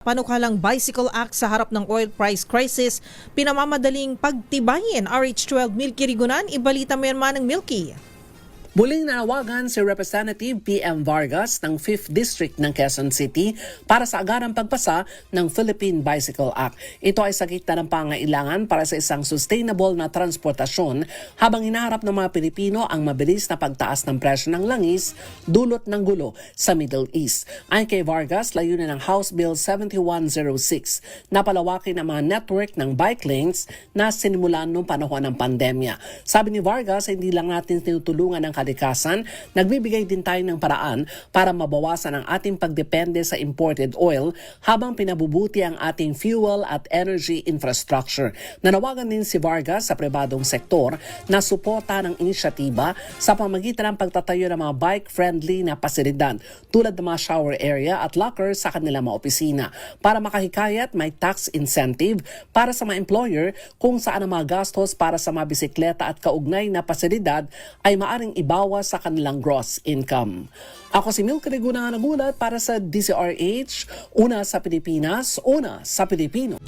Panukalang Bicycle Act sa harap ng oil price crisis, pinamamadaling pagtibayin RH12 Milky Rigunan, ibalita mo yan manang Milky. Muling nanawagan si Representative PM Vargas ng 5th District ng Quezon City para sa agarang pagpasa ng Philippine Bicycle Act. Ito ay sa gitna ng pangailangan para sa isang sustainable na transportasyon habang hinaharap ng mga Pilipino ang mabilis na pagtaas ng presyo ng langis dulot ng gulo sa Middle East. Ayon kay Vargas, layunin ng House Bill 7106 na palawakin ang mga network ng bike lanes na sinimulan noong panahon ng pandemya. Sabi ni Vargas, hindi lang natin tinutulungan ng kalikasan, nagbibigay din tayo ng paraan para mabawasan ang ating pagdepende sa imported oil habang pinabubuti ang ating fuel at energy infrastructure. Nanawagan din si Vargas sa pribadong sektor na suporta ng inisyatiba sa pamagitan ng pagtatayo ng mga bike-friendly na pasilidad tulad ng mga shower area at locker sa kanilang mga opisina. Para makahikayat, may tax incentive para sa mga employer kung saan ang mga gastos para sa mga bisikleta at kaugnay na pasilidad ay maaring ibawas sa kanilang gross income. Ako si Milky Rigunan, nagulat para sa DZRH, una sa Pilipinas, una sa Pilipino.